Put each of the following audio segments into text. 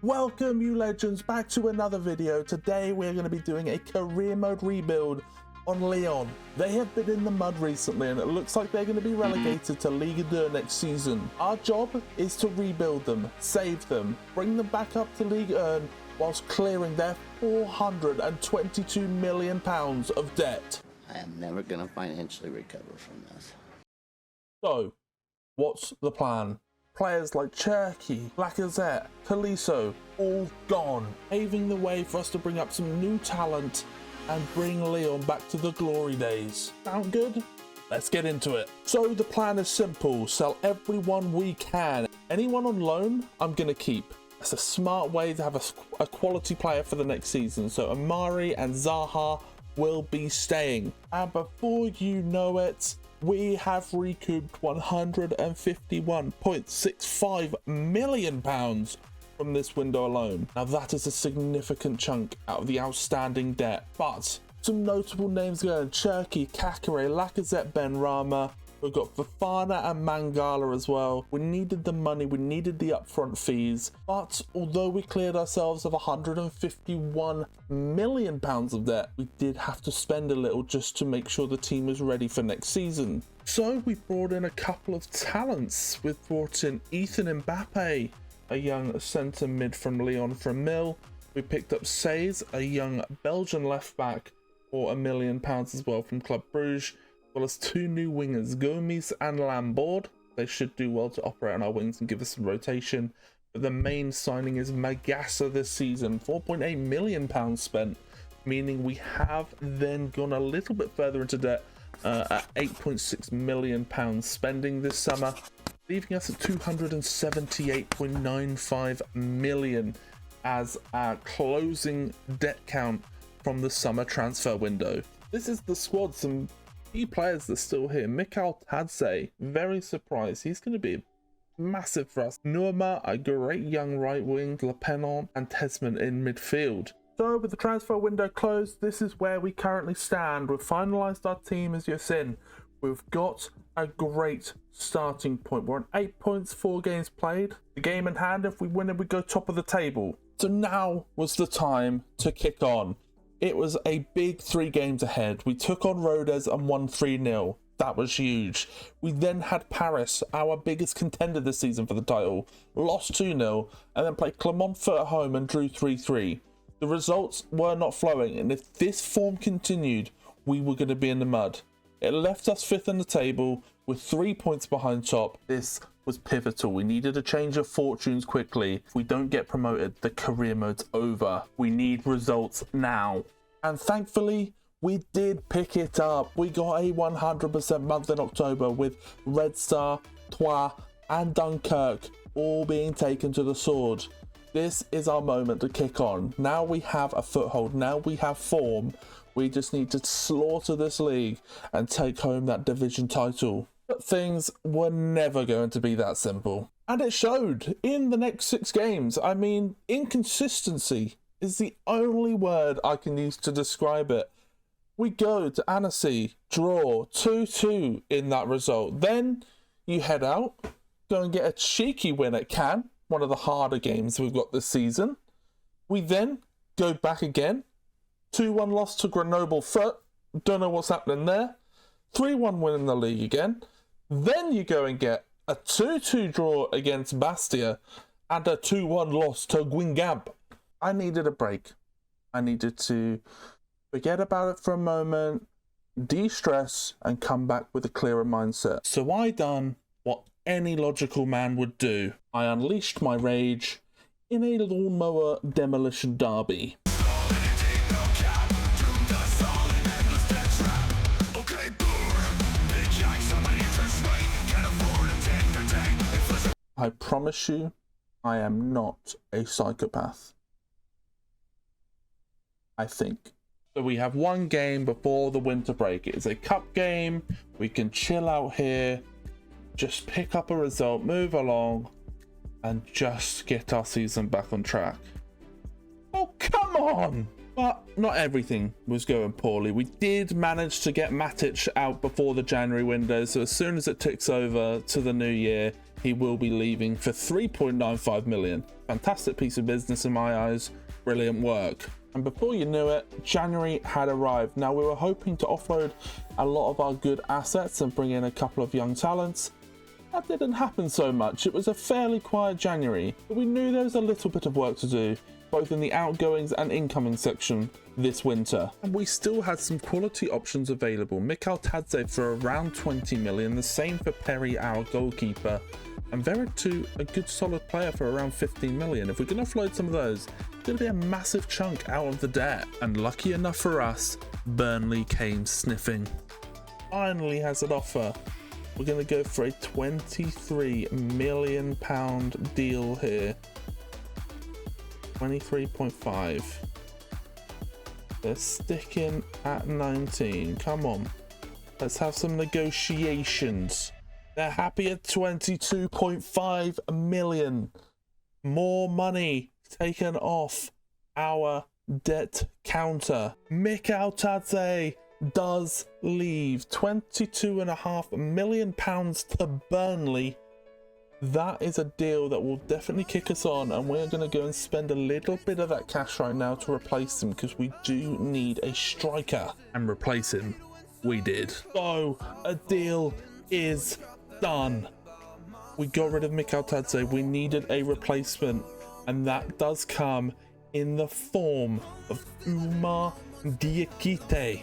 Welcome you legends back to another video. Today we're going to be doing a career mode rebuild on Lyon. They have been in the mud recently and it looks like they're going to be relegated to Ligue 2 next season. Our job is to rebuild them, save them, bring them back up to Ligue 1 whilst clearing their £422 million of debt. I am never going to financially recover from this. So, what's the plan? Players like Cherky, Lacazette, Tolisso, all gone, paving the way for us to bring up some new talent and bring Lyon back to the glory days. Sound good? Let's get into it. So the plan is simple, sell everyone we can. Anyone on loan, I'm gonna keep. It's a smart way to have a quality player for the next season. So Amari and Zaha will be staying. And before you know it, we have recouped £151.65 million from this window alone. Now that is a significant chunk out of the outstanding debt, but some notable names going: Cherky, Kakare, Lacazette, Benrahma. We've got Fofana and Mangala as well. We needed the money, we needed the upfront fees, but although we cleared ourselves of £151 million of debt, we did have to spend a little just to make sure the team was ready for next season. So we brought in a couple of talents. We've brought in Ethan Mbappe, a young centre mid from Lyon from Mill. We picked up Says, a young Belgian left back, for £1 million as well from Club Bruges. As well as two new wingers, Gomes and Lambord. They should do well to operate on our wings and give us some rotation. But the main signing is Magassa this season, £4.8 million spent, meaning we have then gone a little bit further into debt at £8.6 million spending this summer, leaving us at £278.95 million as our closing debt count from the summer transfer window. This is the squad. Some key players that are still here. Mikhail Tadze, very surprised. He's going to be massive for us. Nourma, a great young right wing. Lepenant and Tesman in midfield. So with the transfer window closed, this is where we currently stand. We've finalised our team, as you've seen. We've got a great starting point. We're on 8 points, 4 games played. The game in hand, if we win it, we go top of the table. So now was the time to kick on. It was a big 3 games ahead. We took on Rodez and won 3-0. That was huge. We then had Paris, our biggest contender this season for the title, lost 2-0, and then played Clermont-Foot at home and drew 3-3. The results were not flowing, and if this form continued, we were going to be in the mud. It left us 5th in the table with 3 points behind top. This was pivotal. We needed a change of fortunes quickly. If we don't get promoted, the career mode's over. We need results now. And thankfully, we did pick it up. We got a 100% month in October with Red Star, Troyes and Dunkirk all being taken to the sword. This is our moment to kick on. Now we have a foothold. Now we have form. We just need to slaughter this league and take home that division title. But things were never going to be that simple. And it showed in the next 6 games. I mean, inconsistency is the only word I can use to describe it. We go to Annecy, draw 2-2 in that result. Then you head out, go and get a cheeky win at Cannes, one of the harder games we've got this season. We then go back again, 2-1 loss to Grenoble-Foot, don't know what's happening there. 3-1 win in the league again. Then you go and get a 2-2 draw against Bastia and a 2-1 loss to Guingamp. I needed a break. I needed to forget about it for a moment, de-stress, and come back with a clearer mindset. So I done what any logical man would do. I unleashed my rage in a lawnmower demolition derby. I promise you, I am not a psychopath. I think. So we have 1 game before the winter break. It's a cup game. We can chill out here, just pick up a result, move along, and just get our season back on track. Oh, come on! But not everything was going poorly. We did manage to get Matic out before the January window, so as soon as it ticks over to the new year, he will be leaving for 3.95 million. Fantastic piece of business in my eyes. Brilliant work. And before you knew it, January had arrived. Now, we were hoping to offload a lot of our good assets and bring in a couple of young talents. That didn't happen so much. It was a fairly quiet January, but we knew there was a little bit of work to do, both in the outgoings and incoming section this winter. And we still had some quality options available. Mikhail Tadze for around 20 million, the same for Perry, our goalkeeper, and Veritu, a good solid player, for around 15 million. If we can offload some of those, it's going to be a massive chunk out of the debt. And lucky enough for us, Burnley came sniffing. Finally has an offer. We're going to go for a £23 million deal here. 23.5. They're sticking at 19. Come on. Let's have some negotiations. They're happy at 22.5 million. More money taken off our debt counter. Mikhail Tadze does leave. £22.5 million to Burnley. That is a deal that will definitely kick us on, and we're going to go and spend a little bit of that cash right now to replace him, because we do need a striker. And replace him we did. So a deal is done. We got rid of Mikhail Tadze. We needed a replacement, and that does come in the form of Umar Diakite.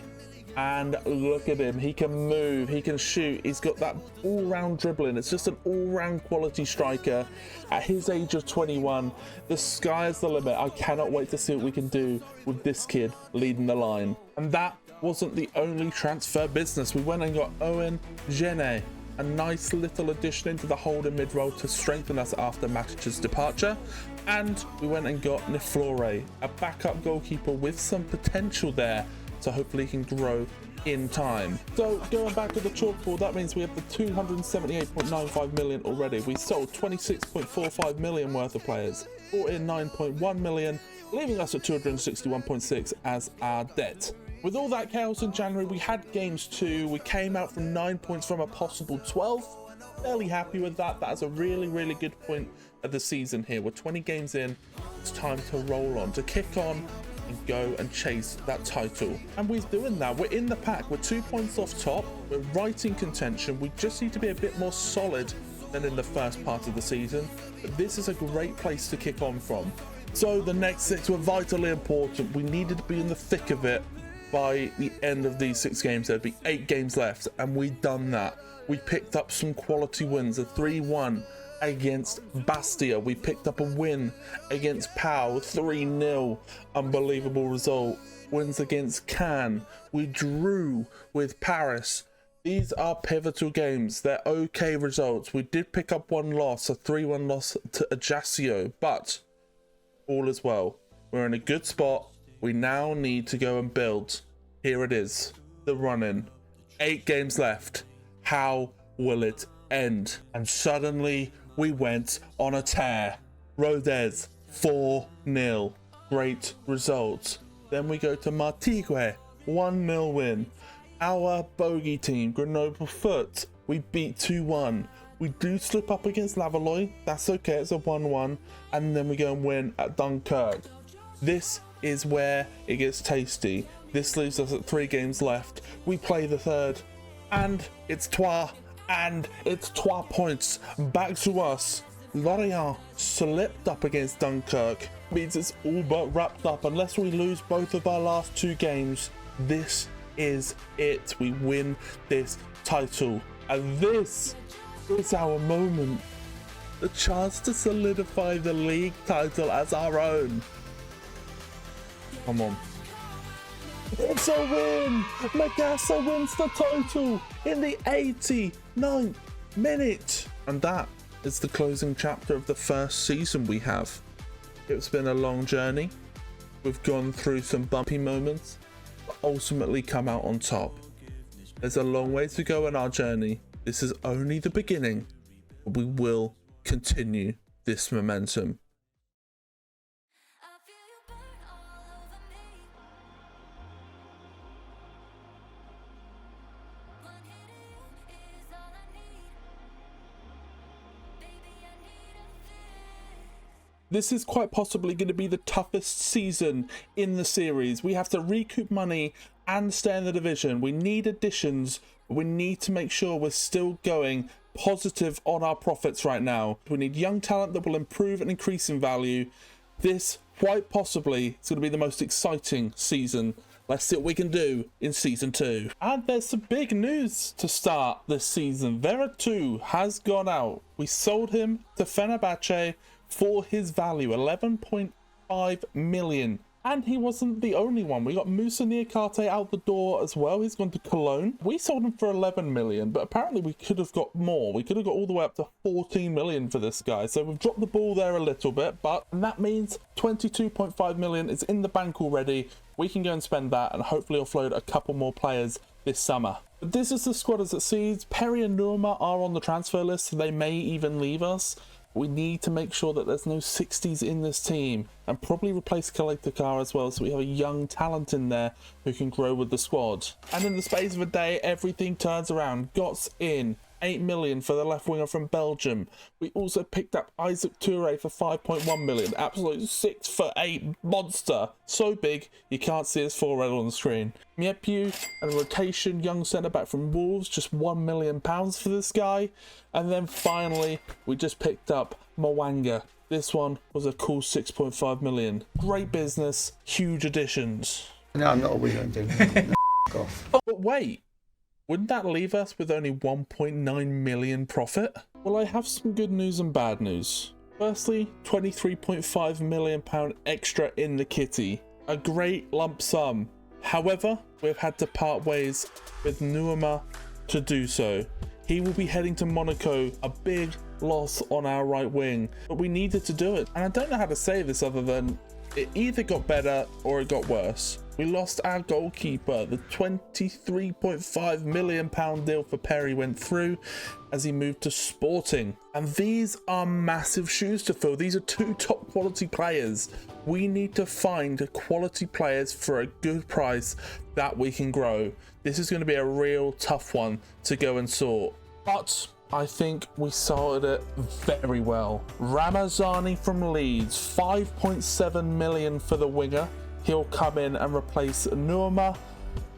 And look at him, he can move, he can shoot, he's got that all-round dribbling. It's just an all-round quality striker. At his age of 21, the sky is the limit. I cannot wait to see what we can do with this kid leading the line. And that wasn't the only transfer business. We went and got Owen Gene, a nice little addition into the holding mid-role to strengthen us after Matic's departure. And we went and got Niflore, a backup goalkeeper with some potential there, so hopefully he can grow in time. So going back to the chalkboard, that means we have the 278.95 million already. We sold 26.45 million worth of players, brought in 9.1 million, leaving us at 261.6 as our debt. With all that chaos in January, we had games too. We came out from 9 points from a possible 12. Fairly happy with that. That is a really, really good point of the season here. We're 20 games in. It's time to roll on, to kick on and go and chase that title. And we're doing that. We're in the pack. We're 2 points off top. We're right in contention. We just need to be a bit more solid than in the first part of the season. But this is a great place to kick on from. So the next 6 were vitally important. We needed to be in the thick of it by the end of these 6 games. There'd be 8 games left, and we've done that. We picked up some quality wins, a 3-1 against Bastia. We picked up a win against Pau, 3-0, unbelievable result. Wins against Cannes. We drew with Paris. These are pivotal games. They're okay results. We did pick up one loss, a 3-1 loss to Ajaccio, but all is well. We're in a good spot. We now need to go and build. Here it is, the run-in. 8 games left. How will it end? And suddenly we went on a tear. Rodez 4-0. Great result. Then we go to Martigues, 1-0 win. Our bogey team, Grenoble Foot, we beat 2-1. We do slip up against Lavalloy. That's okay, it's a 1-1. And then we go and win at Dunkirk. This is where it gets tasty. This leaves us at 3 games left. We play the third, and it's 3 points back to us. Lyon slipped up against Dunkirk. Means it's all but wrapped up. Unless we lose both of our last 2 games, this is it. We win this title, and this is our moment. The chance to solidify the league title as our own. Come on. It's a win! Magassa wins the title in the 89th minute. And that is the closing chapter of the first season we have. It's been a long journey. We've gone through some bumpy moments, but ultimately come out on top. There's a long way to go in our journey. This is only the beginning, but we will continue this momentum. This is quite possibly going to be the toughest season in the series. We have to recoup money and stay in the division. We need additions. We need to make sure we're still going positive on our profits right now. We need young talent that will improve and increase in value. This quite possibly is going to be the most exciting season. Let's see what we can do in season 2. And there's some big news to start this season. Veretout has gone out. We sold him to Fenerbahce for his value, 11.5 million. And he wasn't the only one. We got Moussa Niakate out the door as well. He's gone to Cologne. We sold him for 11 million, but apparently we could have got more. We could have got all the way up to 14 million for this guy. So we've dropped the ball there a little bit, but that means 22.5 million is in the bank already. We can go and spend that and hopefully offload a couple more players this summer. But this is the squad as it sees. Perry and Nourma are on the transfer list, so they may even leave us. We need to make sure that there's no 60s in this team and probably replace Kalaitakar as well, so we have a young talent in there who can grow with the squad. And in the space of a day, everything turns around. Gots in 8 million for the left winger from Belgium. We also picked up Isaac Toure for 5.1 million. Absolute 6'8" monster. So big, you can't see his forehead on the screen. Miepu and rotation young centre-back from Wolves, just £1 million for this guy. And then finally, we just picked up Mwanga. This one was a cool 6.5 million. Great business, huge additions. No, I'm not a winger, dude. No, off. But wait. Wouldn't that leave us with only 1.9 million profit? Well, I have some good news and bad news. Firstly, £23.5 million extra in the kitty. A great lump sum. However, we've had to part ways with Nourma to do so. He will be heading to Monaco, a big loss on our right wing. But we needed to do it. And I don't know how to say this other than it either got better or it got worse. We lost our goalkeeper. The £23.5 million deal for Perry went through as he moved to Sporting. And these are massive shoes to fill. These are 2 top quality players. We need to find quality players for a good price that we can grow. This is going to be a real tough one to go and sort. But I think we sorted it very well. Ramazani from Leeds, 5.7 million for the winger. He'll come in and replace Nourma.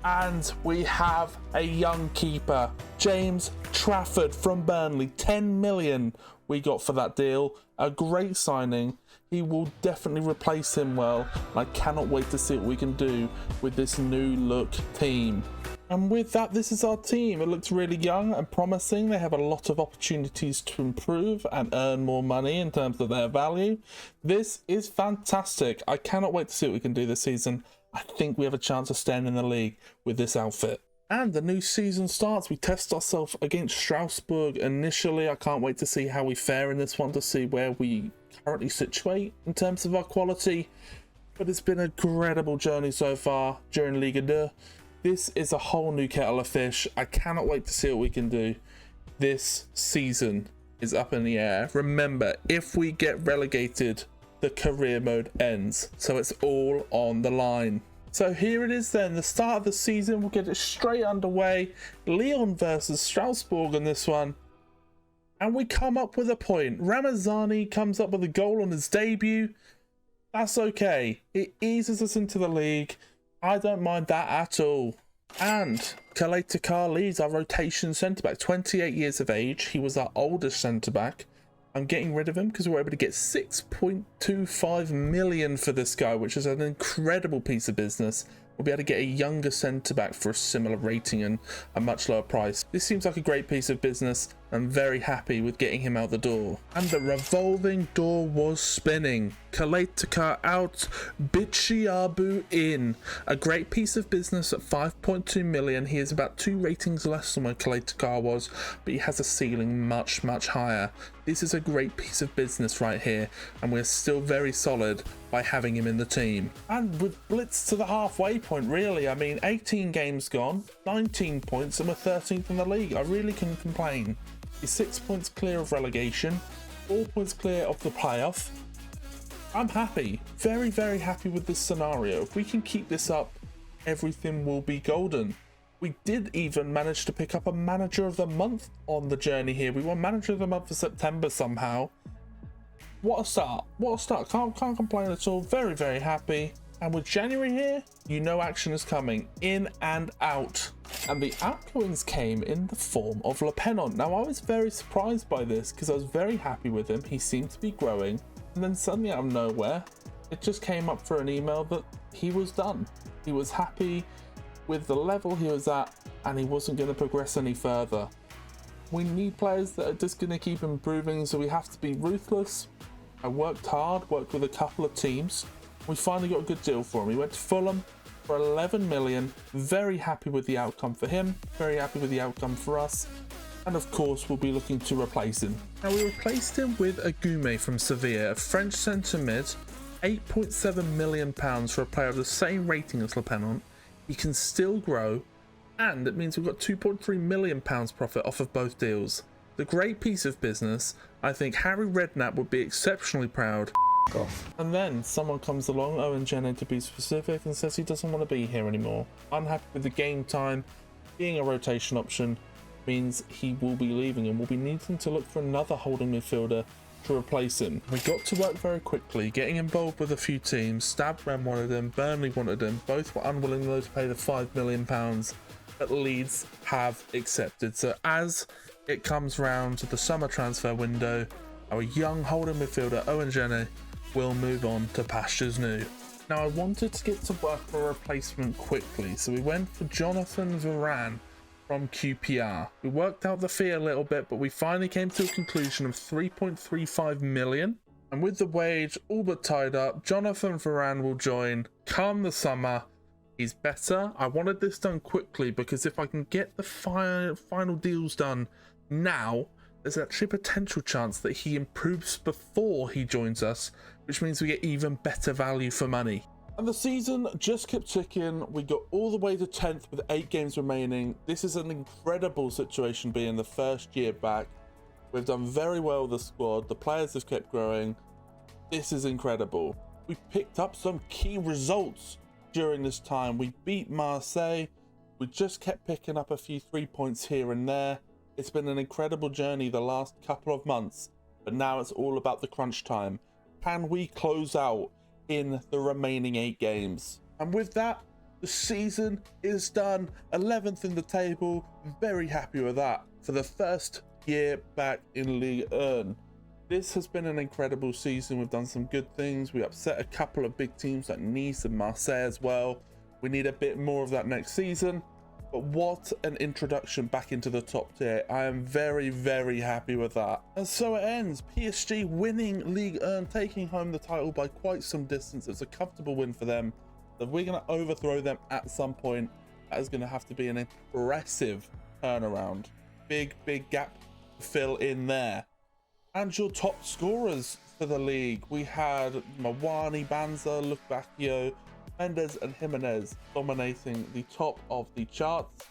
And we have a young keeper, James Trafford from Burnley, 10 million we got for that deal. A great signing. He will definitely replace him well. I cannot wait to see what we can do with this new look team. And with that, this is our team. It looks really young and promising. They have a lot of opportunities to improve and earn more money in terms of their value. This is fantastic. I cannot wait to see what we can do this season. I think we have a chance of staying in the league with this outfit. And the new season starts. We test ourselves against Strasbourg initially. I can't wait to see how we fare in this one, to see where we currently situate in terms of our quality. But it's been an incredible journey so far during Ligue 2. This is a whole new kettle of fish. I cannot wait to see what we can do. This season is up in the air. Remember, if we get relegated, the career mode ends. So it's all on the line. So here it is then, the start of the season. We'll get it straight underway. Lyon versus Strasbourg in this one. And we come up with a point. Ramazani comes up with a goal on his debut. That's okay. It eases us into the league. I don't mind that at all. And Kalaitakar leads our rotation centre-back, 28 years of age. He was our oldest centre-back. I'm getting rid of him because we were able to get 6.25 million for this guy, which is an incredible piece of business. We'll be able to get a younger centre-back for a similar rating and a much lower price. This seems like a great piece of business. I'm very happy with getting him out the door. And the revolving door was spinning. Kalaitakar out, Bichiabu in. A great piece of business at 5.2 million. He is about 2 ratings less than where Kalaitakar was, but he has a ceiling much, much higher. This is a great piece of business right here, and we're still very solid by having him in the team. And with blitz to the halfway point, really. I mean, 18 games gone, 19 points, and we're 13th in the league. I really couldn't complain. He's 6 points clear of relegation, 4 points clear of the playoff. I'm happy, very, very happy with this scenario. If we can keep this up, everything will be golden. We did even manage to pick up a Manager of the Month on the journey here. We won Manager of the Month for September somehow. What a start. What a start. Can't complain at all. Very, very happy. And with January here, you know action is coming in and out. And the outgoings came in the form of Le Pennon. Now, I was very surprised by this because I was very happy with him. He seemed to be growing. And then suddenly out of nowhere, it just came up for an email that he was done. He was happy with the level he was at and he wasn't going to progress any further. We need players that are just going to keep improving, so we have to be ruthless. I worked hard, worked with a couple of teams. We finally got a good deal for him. He went to Fulham for 11 million. Very happy with the outcome for him. Very happy with the outcome for us. And of course, we'll be looking to replace him. Now, we replaced him with Agume from Sevilla, a French centre mid. £8.7 million for a player of the same rating as Le Pennon. He can still grow. And it means we've got £2.3 million profit off of both deals. It's a great piece of business. I think Harry Redknapp would be exceptionally proud. Off. And then someone comes along, Owen Jenner to be specific, and says he doesn't want to be here anymore. Unhappy with the game time. Being a rotation option means he will be leaving and we'll be needing to look for another holding midfielder to replace him. We got to work very quickly, getting involved with a few teams. Stab Ren wanted him, Burnley wanted him. Both were unwilling though to pay the £5 million that Leeds have accepted. So as it comes round to the summer transfer window, our young holding midfielder Owen Jenner will move on to pastures new. Now, I wanted to get to work for a replacement quickly, so we went for Jonathan Varane from QPR. We worked out the fee a little bit, but we finally came to a conclusion of 3.35 million. And with the wage all but tied up, Jonathan Varane will join come the summer. He's better. I wanted this done quickly because if I can get the final deals done now, there's actually a potential chance that he improves before he joins us, which means we get even better value for money. And the season just kept ticking. We got all the way to 10th with 8 games remaining. This is an incredible situation being the first year back. We've done very well with the squad. The players have kept growing. This is incredible. We picked up some key results during this time. We beat Marseille. We just kept picking up a few 3 points here and there. It's been an incredible journey the last couple of months, but now it's all about the crunch time. Can we close out in the remaining 8 games? And with that, the season is done. 11th in the table. Very happy with that for the first year back in Ligue 1. This has been an incredible season. We've done some good things. We upset a couple of big teams like Nice and Marseille as well. We need a bit more of that next season. But what an introduction back into the top tier. I am very, very happy with that. And so it ends. PSG winning Ligue 1, taking home the title by quite some distance. It's a comfortable win for them. If we're going to overthrow them at some point, that is going to have to be an impressive turnaround. Big, big gap to fill in there. And your top scorers for the league. We had Mawani, Banza, Lukbakio, Mendes and Jimenez dominating the top of the charts.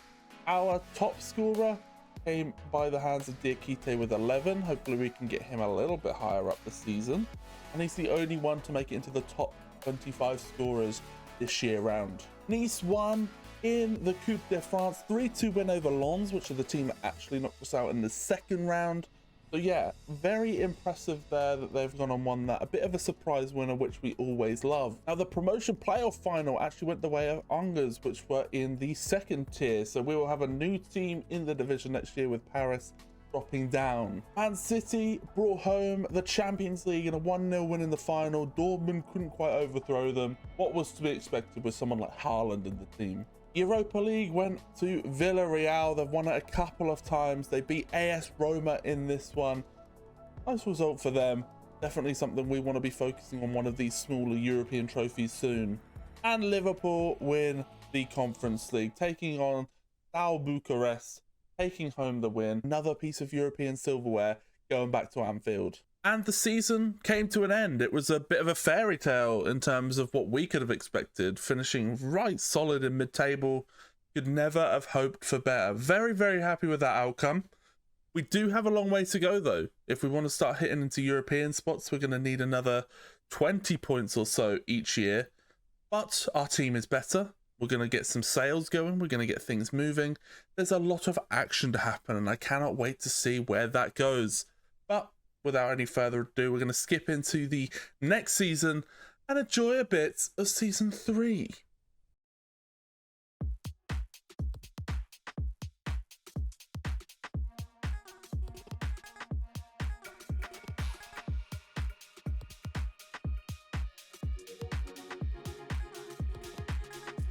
Our top scorer came by the hands of Diakite with 11. Hopefully we can get him a little bit higher up this season. And he's the only one to make it into the top 25 scorers this year round. Nice won in the Coupe de France. 3-2 win over Lens, which are the team that actually knocked us out in the second round. So yeah, very impressive there that they've gone and won that. A bit of a surprise winner, which we always love. Now, the promotion playoff final actually went the way of Angers, which were in the second tier. So we will have a new team in the division next year with Paris dropping down. Man City brought home the Champions League in a 1-0 win in the final. Dortmund couldn't quite overthrow them. What was to be expected with someone like Haaland in the team? Europa League went to Villarreal. They've won it a couple of times. They beat AS Roma in this one. Nice result for them. Definitely something we want to be focusing on one of these smaller European trophies soon. And Liverpool win the Conference League, taking on Steaua Bucharest, taking home the win. Another piece of European silverware going back to Anfield. And the season came to an end. It was a bit of a fairy tale in terms of what we could have expected, finishing right solid in mid-table. Could never have hoped for better. Very, very happy with that outcome. We do have a long way to go, though. If we want to start hitting into European spots, we're going to need another 20 points or so each year. But our team is better. We're going to get some sales going. We're going to get things moving. There's a lot of action to happen, and I cannot wait to see where that goes. But without any further ado, we're going to skip into the next season and enjoy a bit of season 3.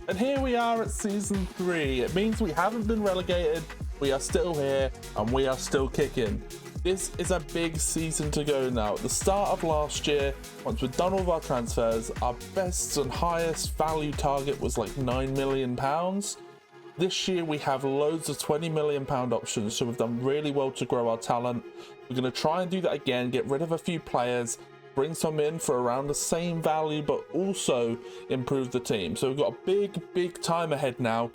And here we are at season 3. It means we haven't been relegated, we are still here, and we are still kicking. This is a big season to go now. At the start of last year, once we've done all of our transfers, our best and highest value target was like £9 million. This year we have loads of £20 million options, so we've done really well to grow our talent. We're going to try and do that again, get rid of a few players, bring some in for around the same value, but also improve the team. So we've got a big time ahead now.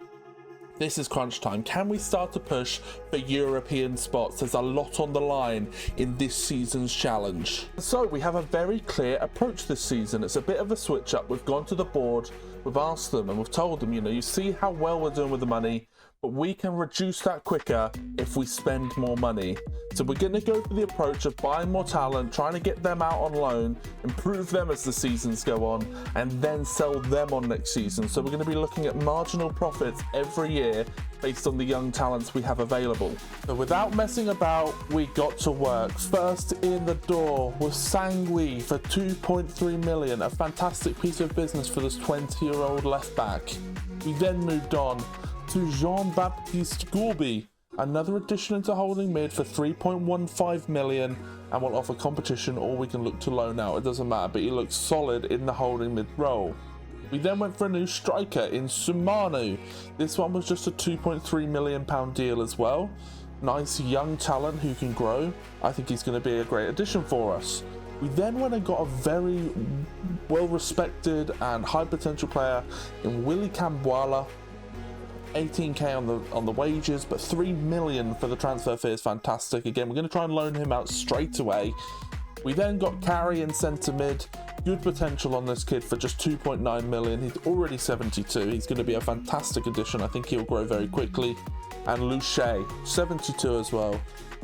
This is crunch time. Can we start to push for European spots? There's a lot on the line in this season's challenge. So we have a very clear approach this season. It's a bit of a switch up. We've gone to the board, we've asked them and we've told them, you see how well we're doing with the money, but we can reduce that quicker if we spend more money. So we're going to go for the approach of buying more talent, trying to get them out on loan, improve them as the seasons go on, and then sell them on next season. So we're going to be looking at marginal profits every year based on the young talents we have available. So without messing about, we got to work. First in the door was Sangui for 2.3 million, a fantastic piece of business for this 20-year-old left back. We then moved on to Jean-Baptiste Gourbi, another addition into holding mid for 3.15 million, and will offer competition, or we can look to loan out. It doesn't matter, but he looks solid in the holding mid role. We then went for a new striker in Sumanu. This one was just a £2.3 million deal as well. Nice young talent who can grow. I think he's going to be a great addition for us. We then went and got a very well-respected and high potential player in Willy Kambwala. 18k on the wages, but 3 million for the transfer fee is fantastic. Again, we're going to try and loan him out straight away. We then got Carey in centre mid. Good potential on this kid for just 2.9 million. He's already 72. He's going to be a fantastic addition. I think he'll grow very quickly. And Luce, 72 as well,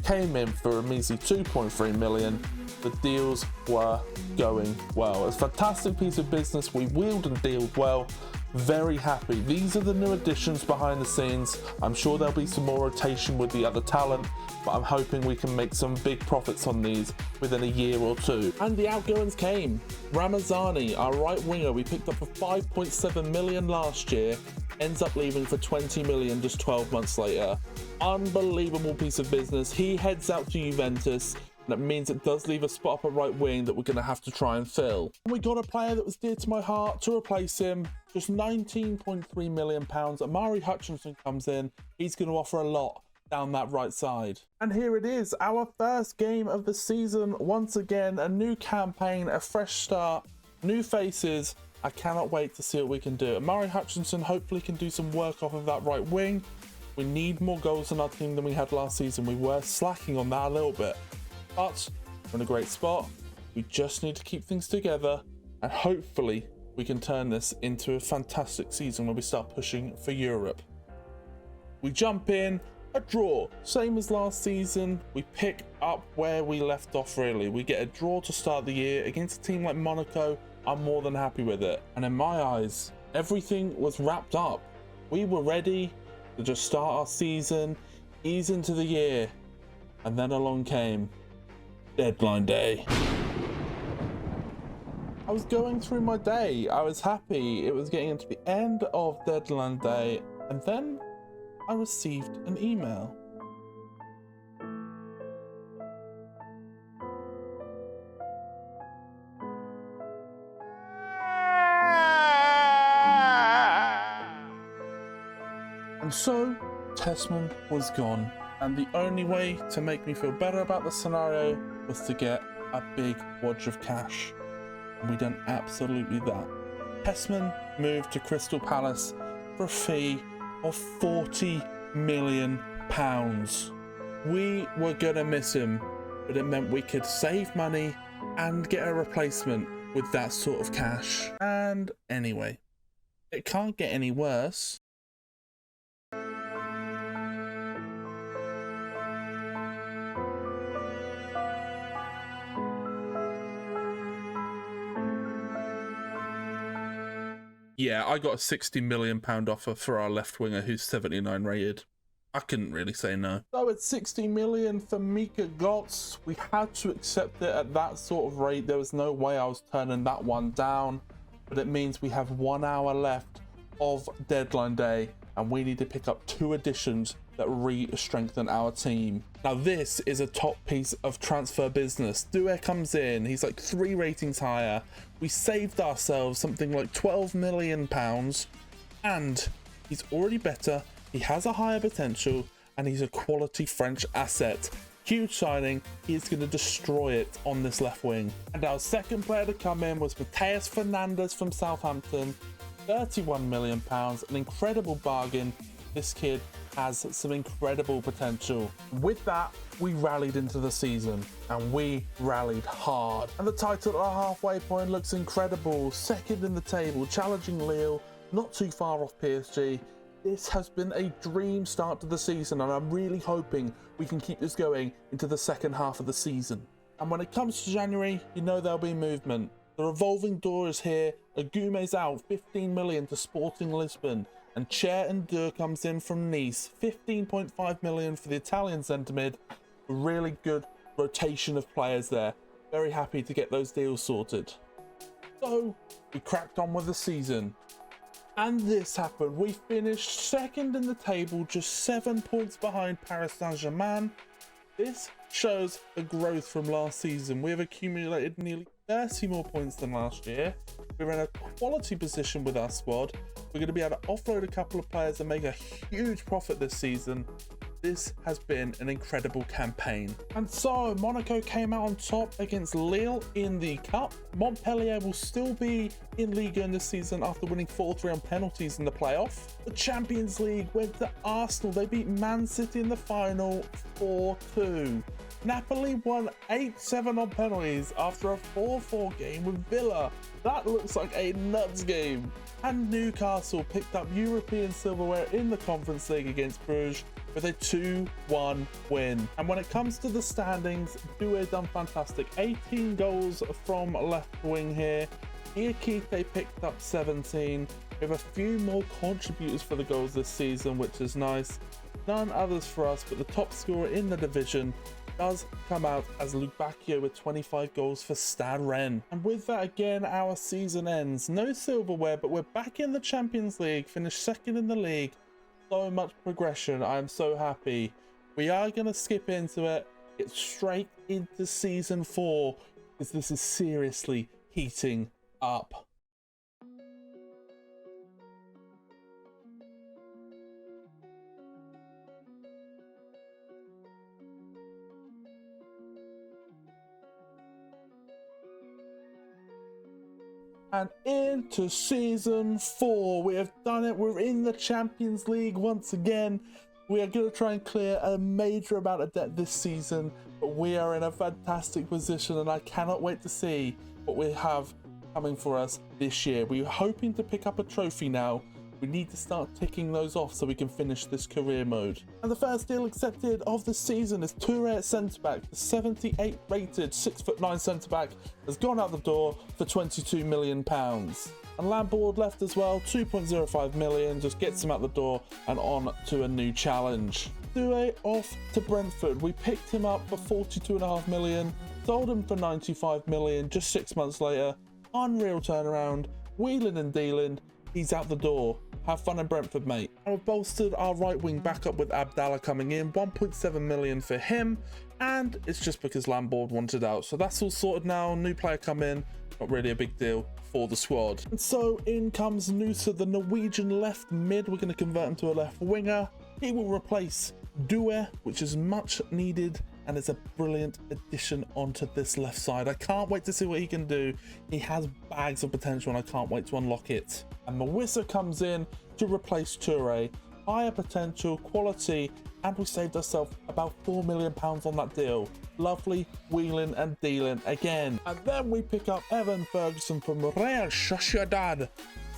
came in for a measly 2.3 million. The deals were going well. It's a fantastic piece of business. We wheeled and dealed well. Very happy. These are the new additions behind the scenes. I'm sure there'll be some more rotation with the other talent, but I'm hoping we can make some big profits on these within a year or two. And the outgoings came. Ramazani, our right winger, we picked up for 5.7 million last year, ends up leaving for 20 million just 12 months later. Unbelievable piece of business. He heads out to Juventus. That means it does leave a spot up at right wing that we're going to have to try and fill. And we got a player that was dear to my heart to replace him. Just £19.3 million. Amari Hutchinson comes in. He's going to offer a lot down that right side. And here it is, our first game of the season. Once again, a new campaign, a fresh start, new faces. I cannot wait to see what we can do. Amari Hutchinson hopefully can do some work off of that right wing. We need more goals in our team than we had last season. We were slacking on that a little bit. But we're in a great spot. We just need to keep things together, and hopefully we can turn this into a fantastic season where we start pushing for Europe. We jump in, a draw, same as last season. We pick up where we left off really. We get a draw to start the year against a team like Monaco. I'm more than happy with it. And in my eyes, everything was wrapped up. We were ready to just start our season, ease into the year, and then along came deadline day. I was going through my day. I was happy. It was getting into the end of deadline day, and then I received an email. And so Tessman was gone, and the only way to make me feel better about the scenario was to get a big wad of cash. And we done absolutely that. Tessman moved to Crystal Palace for a fee of £40 million. We were gonna miss him, but it meant we could save money and get a replacement with that sort of cash. And anyway, it can't get any worse. Yeah, I got a £60 million offer for our left winger who's 79 rated. I couldn't really say no. So it's 60 million for Mika Götze. We had to accept it at that sort of rate. There was no way I was turning that one down, but it means we have 1 hour left of deadline day and we need to pick up 2 additions that re-strengthen our team. Now this is a top piece of transfer business. Doué comes in, he's like 3 ratings higher. We saved ourselves something like £12 million and he's already better. He has a higher potential and he's a quality French asset. Huge signing. He is going to destroy it on this left wing. And our second player to come in was Mateus Fernandes from Southampton. £31 million, an incredible bargain. This kid has some incredible potential. With that, we rallied into the season and we rallied hard. And the title at our halfway point looks incredible. Second in the table, challenging Lyon, not too far off PSG. This has been a dream start to the season and I'm really hoping we can keep this going into the second half of the season. And when it comes to January, you know there'll be movement. The revolving door is here. Agume's out, 15 million to Sporting Lisbon. And Cher and Dur comes in from Nice, 15.5 million for the Italian centre mid. A really good rotation of players there. Very happy to get those deals sorted. So we cracked on with the season. And this happened. We finished second in the table, just 7 points behind Paris Saint-Germain. This shows the growth from last season. We have accumulated nearly 30 more points than last year. We're in a quality position with our squad. We're going to be able to offload a couple of players and make a huge profit this season. This has been an incredible campaign. And so Monaco came out on top against Lille in the Cup. Montpellier will still be in Ligue this season after winning 4-3 on penalties in the playoff. The Champions League went to Arsenal. They beat Man City in the final 4-2. Napoli won 8-7 on penalties after a 4-4 game with Villa. That looks like a nuts game. And Newcastle picked up European silverware in the Conference League against Bruges with a 2-1 win. And when it comes to the standings, Doué done fantastic. 18 goals from left wing here. Iakite picked up 17. We have a few more contributors for the goals this season, which is nice. None others for us, but the top scorer in the division does come out as Luke Bacchio with 25 goals for Stade Rennes. And with that, again, our season ends. No silverware, but we're back in the Champions League, finished second in the league. So much progression. I am so happy. We are going to skip into it, get straight into season 4, because this is seriously heating up. And into season 4, we have done it. We're in the Champions League once again. We are going to try and clear a major amount of debt this season, but we are in a fantastic position and I cannot wait to see what we have coming for us this year. We're hoping to pick up a trophy now. We need to start ticking those off so we can finish this career mode. And the first deal accepted of the season is Touré at centre-back. The 78 rated 6'9" centre-back has gone out the door for £22 million. And Lampard left as well, 2.05 million, just gets him out the door and on to a new challenge. Doué off to Brentford. We picked him up for 42.5 million, sold him for 95 million just 6 months later. Unreal turnaround, wheeling and dealing. He's out the door. Have fun in Brentford, mate. And we've bolstered our right wing back up with Abdallah coming in, 1.7 million for him, and it's just because Lampard wanted out. So that's all sorted now. New player come in, not really a big deal for the squad. And so in comes Nusa, the Norwegian left mid. We're going to convert him to a left winger. He will replace Doué, which is much needed and is a brilliant addition onto this left side. I can't wait to see what he can do. He has bags of potential and I can't wait to unlock it. And Mawissa comes in to replace Touré. Higher potential, quality, and we saved ourselves about £4 million on that deal. Lovely wheeling and dealing again. And then we pick up Evan Ferguson from Real Sociedad,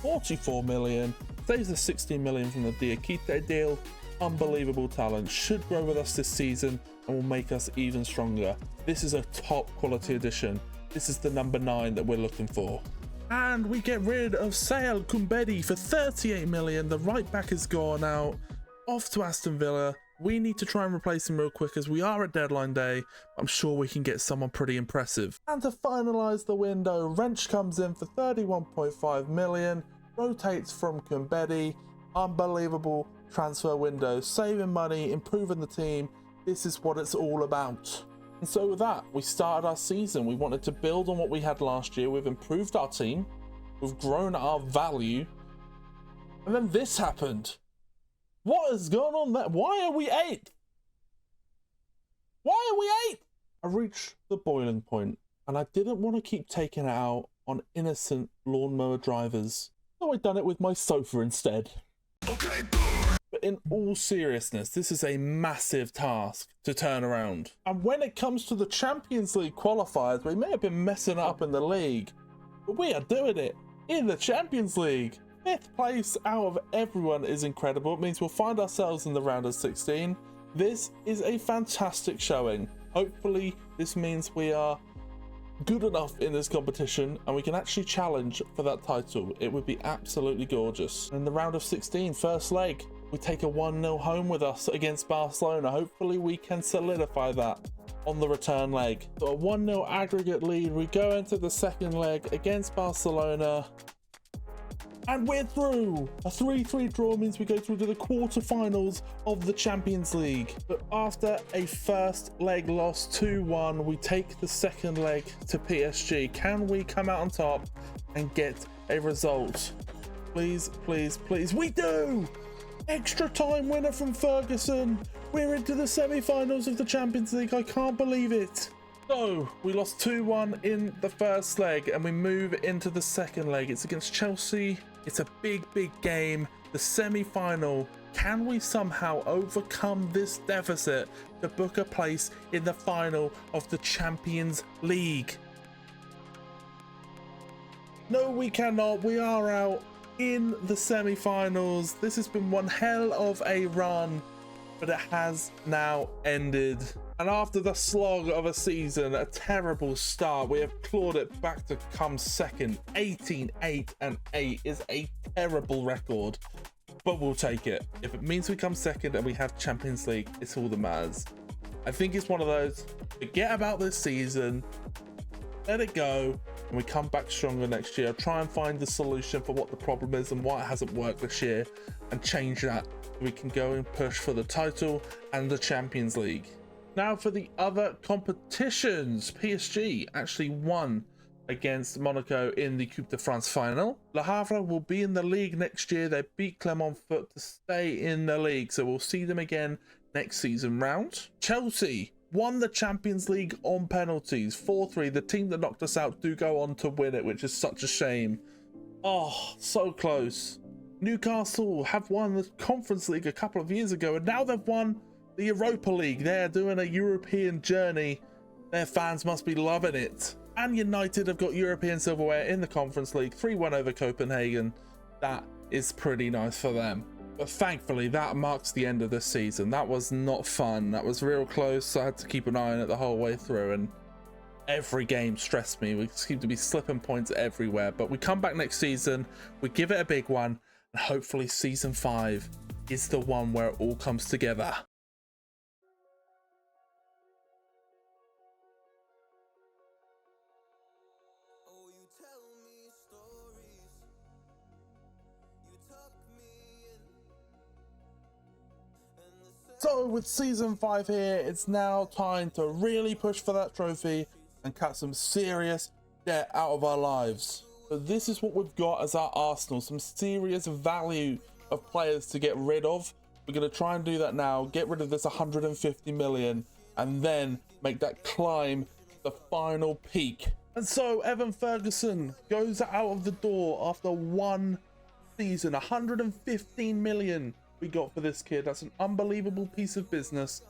44 million. Saves the 16 million from the Diakite deal. Unbelievable talent, should grow with us this season and will make us even stronger. This is a top quality addition. This is the number 9 that we're looking for. And we get rid of Sael Kumbedi for 38 million. The right back is gone out. Off to Aston Villa. We need to try and replace him real quick as we are at deadline day. I'm sure we can get someone pretty impressive. And to finalise the window, Wrench comes in for 31.5 million. Rotates from Kumbedi. Unbelievable transfer window. Saving money, improving the team. This is what it's all about. And so with that, we started our season. We wanted to build on what we had last year. We've improved our team. We've grown our value. And then this happened. What has gone on there? Why are we 8th? Why are we 8th? I reached the boiling point, and I didn't want to keep taking it out on innocent lawnmower drivers. So I done it with my sofa instead. Okay. But in all seriousness, this is a massive task to turn around. And when it comes to the Champions League qualifiers, we may have been messing up in the league, but we are doing it in the Champions League. 5th place out of everyone is incredible. It means we'll find ourselves in the round of 16. This is a fantastic showing. Hopefully this means we are good enough in this competition and we can actually challenge for that title. It would be absolutely gorgeous. In the round of 16, first leg, we take a 1-0 home with us against Barcelona. Hopefully we can solidify that on the return leg. So a 1-0 aggregate lead. We go into the second leg against Barcelona. And we're through! A 3-3 draw means we go through to the quarterfinals of the Champions League. But after a first leg loss 2-1, we take the second leg to PSG. Can we come out on top and get a result? Please, please, please. We do! Extra time winner from Ferguson. We're into the semi-finals of the Champions League. I can't believe it. So, we lost 2-1 in the first leg and we move into the second leg. It's against Chelsea. It's a big, big game. The semi-final. Can we somehow overcome this deficit to book a place in the final of the Champions League? No, we cannot. We are out in the semi-finals. This has been one hell of a run, but it has now ended. And after the slog of a season, a terrible start, we have clawed it back to come second. 18-8-8 is a terrible record, but we'll take it. If it means we come second and we have Champions League, it's all that matters. I think it's one of those, forget about this season, let it go, and we come back stronger next year. Try and find the solution for what the problem is and why it hasn't worked this year and change that. We can go and push for the title and the Champions League. Now for the other competitions, PSG actually won against Monaco in the Coupe de France final. Le Havre will be in the league next year. They beat Clermont-Foot to stay in the league, so we'll see them again next season round. Chelsea won the Champions League on penalties, 4-3. The team that knocked us out do go on to win it, which is such a shame. Oh, so close. Newcastle have won the Conference League a couple of years ago, and now they've won the Europa League. They're doing a European journey. Their fans must be loving it. And United have got European silverware in the Conference League, 3-1 over Copenhagen. That is pretty nice for them. But thankfully, that marks the end of this season. That was not fun. That was real close. I had to keep an eye on it the whole way through, and every game stressed me. We seem to be slipping points everywhere. But we come back next season, we give it a big one, and hopefully season 5 is the one where it all comes together. So with season 5 here, it's now time to really push for that trophy and cut some serious debt out of our lives. So this is what we've got as our arsenal, some serious value of players to get rid of. We're going to try and do that now, get rid of this 150 million, and then make that climb to the final peak. And so Evan Ferguson goes out of the door after one season. 115 million we got for this kid. That's an unbelievable piece of business.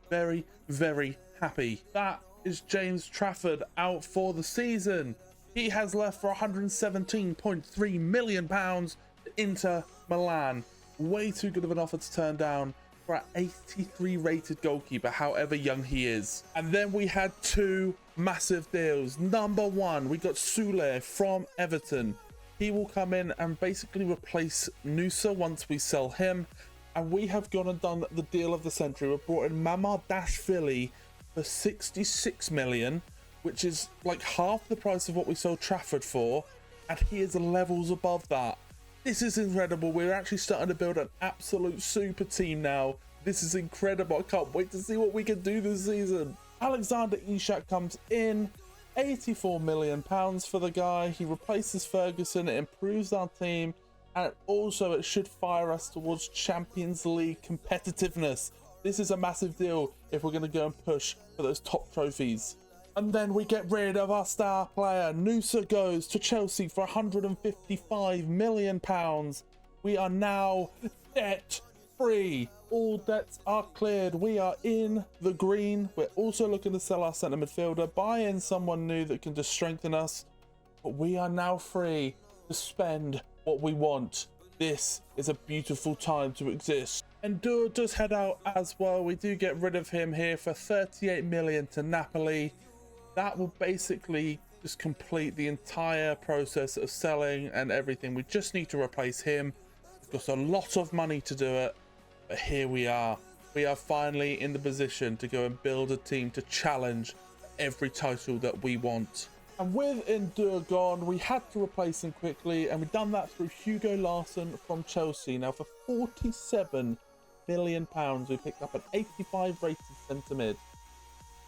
Very, very happy. That is James Trafford out for the season. He has left for £117.3 million to Inter Milan. Way too good of an offer to turn down for an 83 rated goalkeeper, however young he is. And then we had 2 massive deals. Number one, we got Sule from Everton. He will come in and basically replace Nusa once we sell him. And we have gone and done the deal of the century. We've brought in Mamardashvili for 66 million, which is like half the price of what we sold Trafford for. And he is levels above that. This is incredible. We're actually starting to build an absolute super team now. This is incredible. I can't wait to see what we can do this season. Alexander Isak comes in. £84 million for the guy. He replaces Ferguson. It improves our team. And also it should fire us towards Champions League competitiveness. This is a massive deal if we're going to go and push for those top trophies. And then we get rid of our star player. Nusa goes to Chelsea for £155 million. We are now debt free. All debts are cleared. We are in the green. We're also looking to sell our centre midfielder, buy in someone new that can just strengthen us. But we are now free to spend what we want. This is a beautiful time to exist. And Dur does head out as well. We do get rid of him here for 38 million to Napoli. That will basically just complete the entire process of selling and everything. We just need to replace him. We've got a lot of money to do it, but here we are. We are finally in the position to go and build a team to challenge every title that we want. And with Endur gone, we had to replace him quickly, and we've done that through Hugo Larsson from Chelsea. Now for £47 million, we picked up an 85 rated centre mid.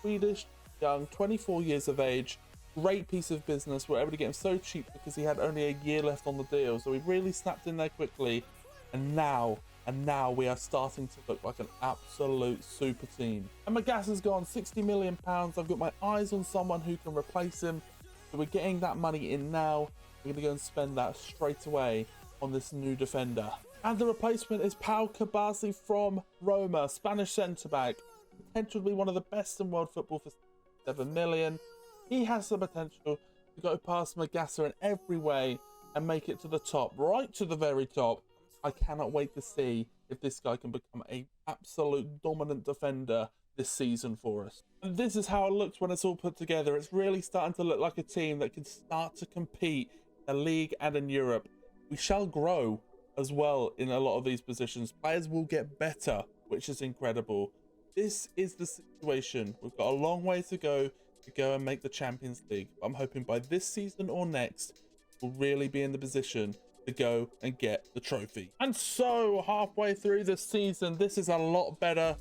Swedish, young, 24 years of age, great piece of business. We're able to get him so cheap because he had only a year left on the deal, so we really snapped in there quickly. And now we are starting to look like an absolute super team. And Magas has gone, £60 million. I've got my eyes on someone who can replace him, so we're getting that money in now. We're gonna go and spend that straight away on this new defender. And the replacement is Pau Kabasi from Roma, Spanish centre-back, potential to be one of the best in world football for 7 million. He has the potential to go past Magassa in every way and make it to the top, right to the very top. I cannot wait to see if this guy can become an absolute dominant defender this season for us. And this is how it looks when it's all put together. It's really starting to look like a team that can start to compete in the league and in Europe. We shall grow as well in a lot of these positions. Players will get better, which is incredible. This is the situation. We've got a long way to go and make the Champions League. I'm hoping by this season or next, we'll really be in the position to go and get the trophy. And so halfway through the season, this is a lot better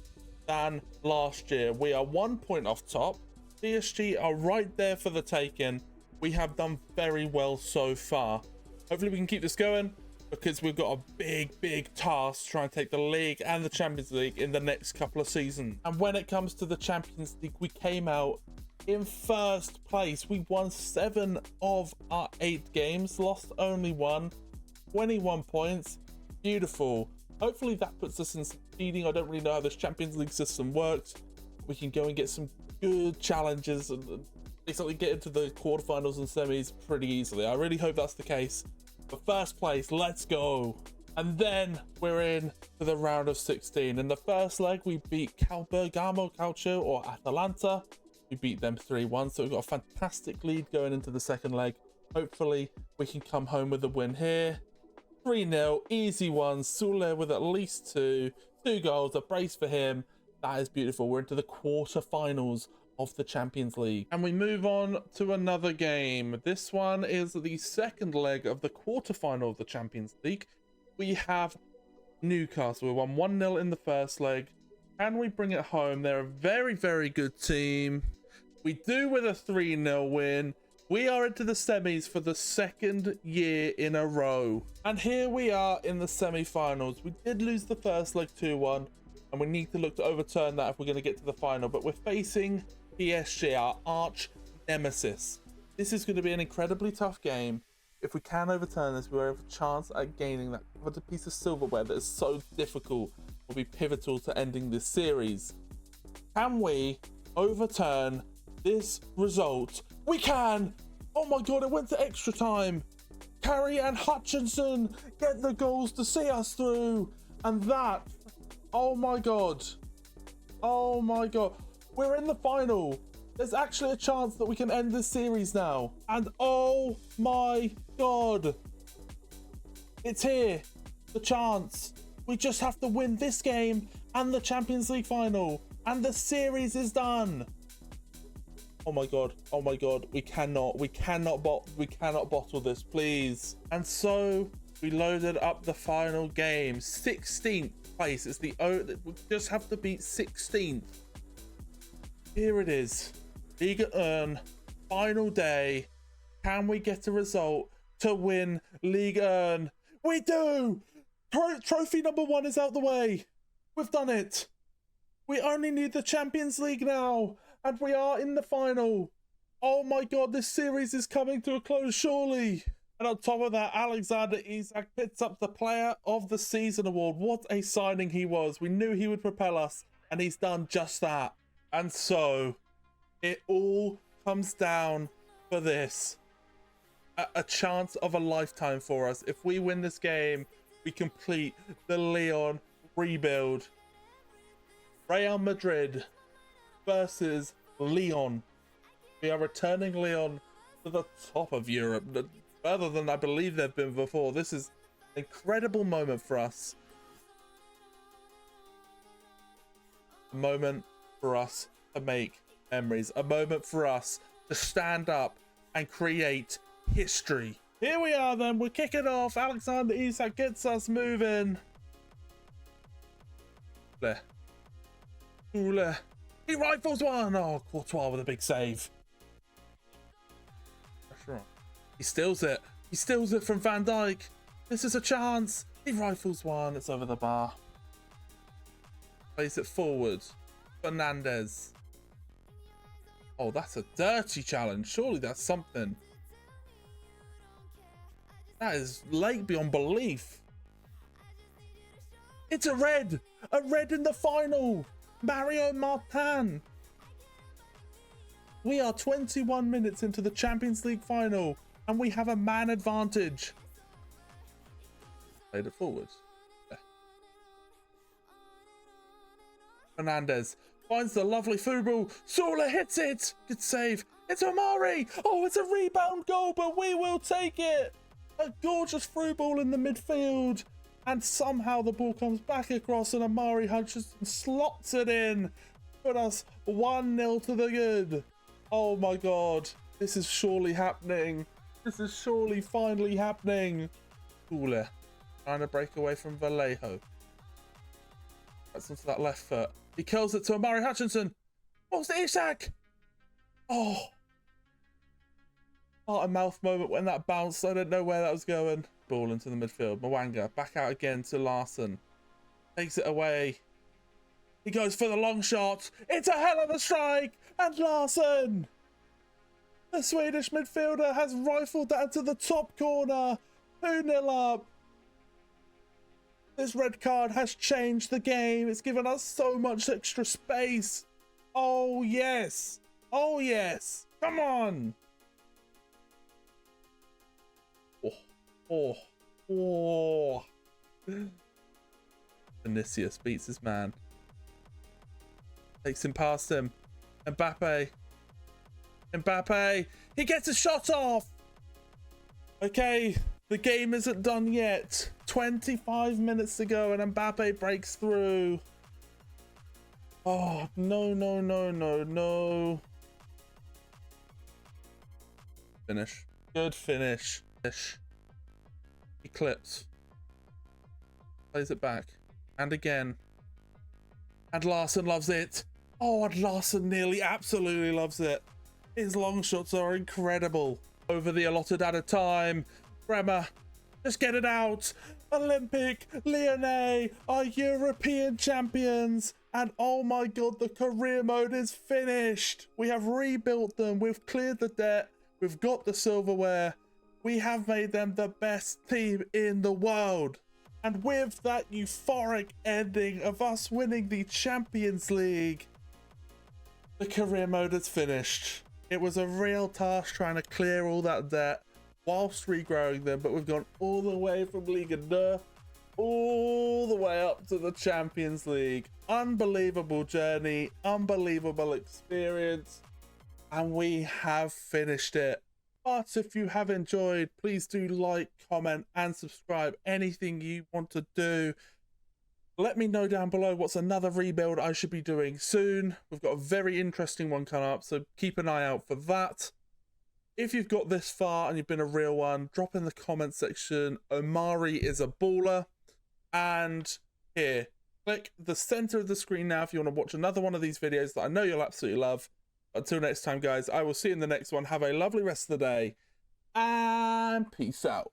than last year. We are 1 point off top. PSG are right there for the taking. We have done very well so far. Hopefully we can keep this going, because we've got a big task to try and take the league and the Champions League in the next couple of seasons. And when it comes to the Champions League, we came out in first place. We won 7 of our 8 games, lost only 1, 21 points. Beautiful. Hopefully that puts us in seeding. I don't really know how this Champions League system works. We can go and get some good challenges and basically get into the quarterfinals and semis pretty easily. I really hope that's the case. But first place, let's go. And then we're in to the round of 16. In the first leg, we beat Bergamo Calcio, or Atalanta. We beat them 3-1, so we've got a fantastic lead going into the second leg. Hopefully, we can come home with a win here. 3-0, easy one. Sule with at least 2 goals, a brace for him. That is beautiful. We're into the quarterfinals of the Champions League. And we move on to another game. This one is the second leg of the quarterfinal of the Champions League. We have Newcastle. We won 1-0 in the first leg. Can we bring it home? They're a very good team. We do with a 3-0 win. We are into the semis for the second year in a row. And here we are in the semi-finals. We did lose the first leg 2-1, and we need to look to overturn that if we're going to get to the final. But we're facing PSG, our arch nemesis. This is going to be an incredibly tough game. If we can overturn this, we have a chance at gaining that piece of silverware that is so difficult, will be pivotal to ending this series. Can we overturn this result? We can! Oh my god, it went to extra time. Carey and Hutchinson get the goals to see us through. And that, oh my god. Oh my god. We're in the final. There's actually a chance that we can end this series now. And oh my God. It's here. The chance. We just have to win this game and the Champions League final. And the series is done. Oh my God. Oh my God. We cannot bottle this, please. And so we loaded up the final game. 16th place. It's we just have to beat 16th. Here it is. Ligue 1, final day. Can we get a result to win Ligue 1? We do! Trophy number 1 is out the way. We've done it. We only need the Champions League now. And we are in the final. Oh my God, this series is coming to a close, surely. And on top of that, Alexander Isak picks up the Player of the Season award. What a signing he was. We knew he would propel us. And he's done just that. And so it all comes down for this. A chance of a lifetime for us. If we win this game, we complete the Lyon rebuild. Real Madrid versus Lyon. We are returning Lyon to the top of Europe, further than I believe they've been before. This is an incredible moment for us. A moment for us to make memories. A moment for us to stand up and create history. Here we are then, we're kicking off. Alexander Isak gets us moving. There. Ooh, he rifles one. Oh, Courtois with a big save. Pressure on. He steals it. He steals it from Van Dijk. This is a chance. He rifles one. It's over the bar. Plays it forward. Fernandez. Oh, that's a dirty challenge. Surely that's something. That is late beyond belief. It's a red. A red in the final. Mario Martin. We are 21 minutes into the Champions League final and we have a man advantage. Played it forward. Yeah. Fernandez finds the lovely football. Sola hits it. Good save. It's Omari. Oh, it's a rebound goal, but we will take it. A gorgeous through ball in the midfield. And somehow the ball comes back across and Omari Hutchinson slots it in. Put us 1-0 to the good. Oh my God. This is surely happening. This is surely finally happening. Ule trying to break away from Vallejo. That's onto that left foot. He curls it to Omari Hutchinson. What's the Isak? Oh. Heart and mouth moment when that bounced. I didn't know where that was going. Ball into the midfield. Mwanga back out again to Larson. Takes it away. He goes for the long shot. It's a hell of a strike. And Larson, the Swedish midfielder, has rifled that to the top corner. 2-0 up. This red card has changed the game. It's given us so much extra space. Oh, yes. Oh, yes. Come on. Oh. Vinicius beats his man. Takes him past him. Mbappe. He gets a shot off. Okay, the game isn't done yet. 25 minutes to go and Mbappe breaks through. Oh, no. Finish. Good finish. He clips. Plays it back. And again. And Larson loves it. Oh, and Larson nearly absolutely loves it. His long shots are incredible. Over the allotted added time. Bremer. Just get it out. Olympic Lyonnais are European champions. And oh my God, the career mode is finished. We have rebuilt them. We've cleared the debt. We've got the silverware. We have made them the best team in the world. And with that euphoric ending of us winning the Champions League, the career mode is finished. It was a real task trying to clear all that debt whilst regrowing them, but we've gone all the way from Ligue 1 all the way up to the Champions League. Unbelievable journey, unbelievable experience. And we have finished it. But if you have enjoyed, please do like, comment, and subscribe. Anything you want to do, let me know down below what's another rebuild I should be doing soon. We've got a very interesting one coming up, so keep an eye out for that. If you've got this far and you've been a real one, drop in the comment section. Omari is a baller. And here, click the center of the screen now if you want to watch another one of these videos that I know you'll absolutely love. Until next time, guys, I will see you in the next one. Have a lovely rest of the day, and peace out.